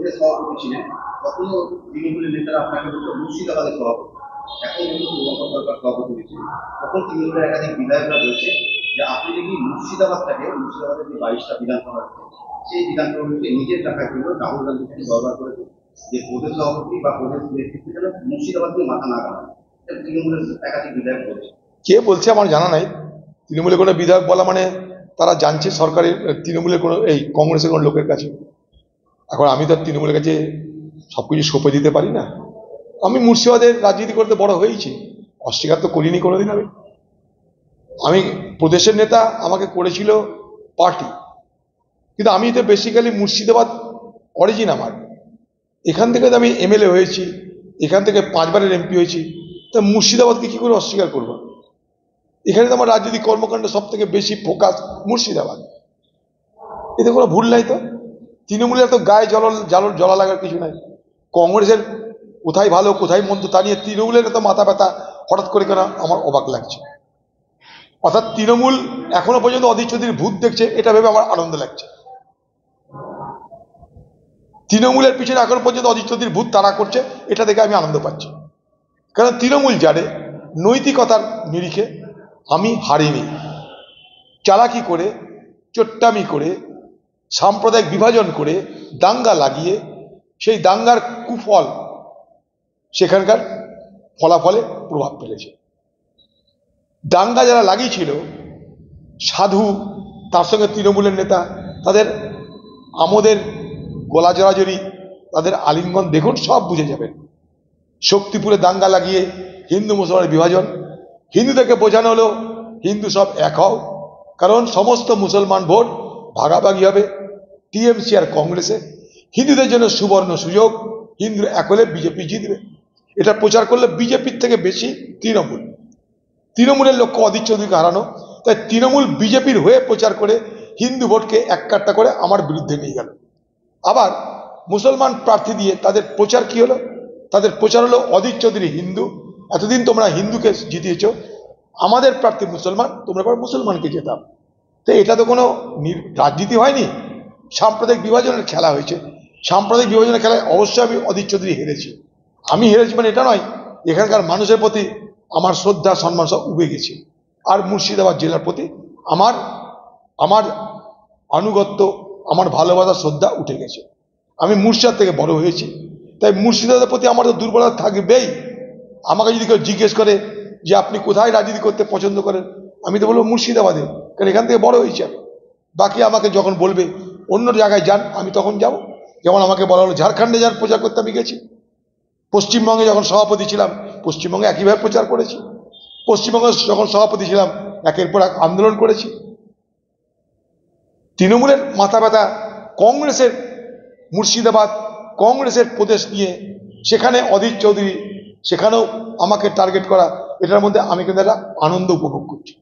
প্রদেশ সভাপতি ছিলেন, তখনও তৃণমূলের নেতারা আপনাকে বলতো মুর্শিদাবাদের সভাপতি। এখন কিন্তু পূর্ণচন্দ্র সরকার সভাপতি হয়েছে, তখন তৃণমূলের একাধিক বিধায়করা বলছে যে আপনি যদি মুর্শিদাবাদের যে 22টা বিধানসভা আছে, সেই বিধানসভাগুলিকে নিজের টাকার জন্য রাহুল গান্ধীকে ব্যবহার করেছে, যে প্রদেশ সভাপতি বা প্রদেশ নেতৃত্বের জন্য মুর্শিদাবাদ নিয়ে মাথা না ঘামান। তৃণমূলের একাধিক বিধায়ক বলছে। কে বলছে আমার জানা নাই। তৃণমূলের কোনো বিধায়ক বলা মানে তারা জানছে সরকারের, তৃণমূলের কোনো কংগ্রেসের কোনো লোকের কাছে। এখন আমি তো তৃণমূলের কাছে সবকিছু সঁপে দিতে পারি না। আমি মুর্শিদাবাদের রাজনীতি করতে বড় হয়েছি, অস্বীকার তো করিনি কোনোদিন। আমি প্রদেশের নেতা আমাকে করেছিল পার্টি, কিন্তু আমি তো বেসিক্যালি মুর্শিদাবাদ অরিজিন আমার। এখান থেকে তো আমি এমএলএ হয়েছি, এখান থেকে 5 বারের এমপি হয়েছি, তা মুর্শিদাবাদকে কি করে অস্বীকার করবো? এখানে তো আমার রাজনৈতিক কর্মকাণ্ড সব থেকে বেশি ফোকাস মুর্শিদাবাদ। এতে কোনো ভুল নাই তো। তৃণমূলের তো গায়ে জ্বালা লাগার কিছু নাই। কংগ্রেসের কোথায় ভালো কোথায় মন্দ তা নিয়ে তৃণমূলের তো মাথা ব্যথা হঠাৎ করে কেন আমার অবাক লাগছে। অর্থাৎ তৃণমূল এখনো পর্যন্ত অধীর চৌধুরীর ভূত দেখছে, এটা ভেবে আমার আনন্দ লাগছে। তৃণমূলের পিছনে এখনো পর্যন্ত অধীর চৌধুরীর ভূত তাড়া করছে, এটা দেখে আমি আনন্দ পাচ্ছি। কারণ তৃণমূল জানে নৈতিকতার নিরিখে আমি হারিনি। চালাকি করে, চোট্টামি করে, সাম্প্রদায়িক বিভাজন করে, দাঙ্গা লাগিয়ে সেই দাঙ্গার কুফল সেখানকার ফলাফলে প্রভাব ফেলেছে। দাঙ্গা যারা লাগিয়েছিল, সাধু তার সঙ্গে তৃণমূলের নেতা, তাদের আমোদের গলা জড়াজড়ি, তাদের আলিঙ্গন দেখুন, সব বুঝে যাবেন। শক্তিপুরে দাঙ্গা লাগিয়ে হিন্দু মুসলমানের বিভাজন, হিন্দুদেরকে বোঝানো হলো হিন্দু সব এক হও, কারণ সমস্ত মুসলমান ভোট ভাগাভাগি হবে টিএমসি আর কংগ্রেসে, হিন্দুদের জন্য সুবর্ণ সুযোগ, হিন্দুরা এক হলে বিজেপি জিতবে। এটা প্রচার করলে বিজেপির থেকে বেশি তৃণমূলের লক্ষ্য অধীর চৌধুরীকে হারানো। তাই তৃণমূল বিজেপির হয়ে প্রচার করে হিন্দু ভোটকে এক কাট্টা করে আমার বিরুদ্ধে নিয়ে গেল। আবার মুসলমান প্রার্থী দিয়ে তাদের প্রচার কি হলো? তাদের প্রচার হলো অধীর চৌধুরী হিন্দু, এতদিন তোমরা হিন্দুকে জিতিয়েছ, আমাদের প্রার্থী মুসলমান, তোমরা এবার মুসলমানকে জেতাও। তো এটা তো কোনো রাজনীতি হয়নি, সাম্প্রদায়িক বিভাজনের খেলা হয়েছে। সাম্প্রদায়িক বিভাজনের খেলায় অবশ্যই আমি অধীর চৌধুরী হেরেছি। আমি হেরেছি মানে এটা নয়, এখানকার মানুষের প্রতি আমার শ্রদ্ধা সম্মান সব উবে গেছে। আর মুর্শিদাবাদ জেলার প্রতি আমার আমার আনুগত্য, আমার ভালোবাসা, শ্রদ্ধা উঠে গেছে। আমি মুর্শিদাবাদ থেকে বড় হয়েছি, তাই মুর্শিদাবাদের প্রতি আমার তো দুর্বলতা থাকবেই। আমাকে যদি কেউ জিজ্ঞেস করে যে আপনি কোথায় রাজনীতি করতে পছন্দ করেন, আমি তো বলবো মুর্শিদাবাদে, কারণ এখান থেকে বড় হয়েছি আমি। বাকি আমাকে যখন বলবে অন্য জায়গায় যান, আমি তখন যাব। যেমন আমাকে বলা হলো ঝাড়খণ্ডে যান প্রচার করতে, আমি গেছি। পশ্চিমবঙ্গে যখন সভাপতি ছিলাম, পশ্চিমবঙ্গে একইভাবে প্রচার করেছি। পশ্চিমবঙ্গে যখন সভাপতি ছিলাম, একের পর এক আন্দোলন করেছি। তৃণমূলের মাথা ব্যথা কংগ্রেসের মুর্শিদাবাদ, কংগ্রেসের প্রদেশ নিয়ে, সেখানে অধীর চৌধুরী, সেখানেও আমাকে টার্গেট করা, এটার মধ্যে আমি কিন্তু একটা আনন্দ উপভোগ করছি।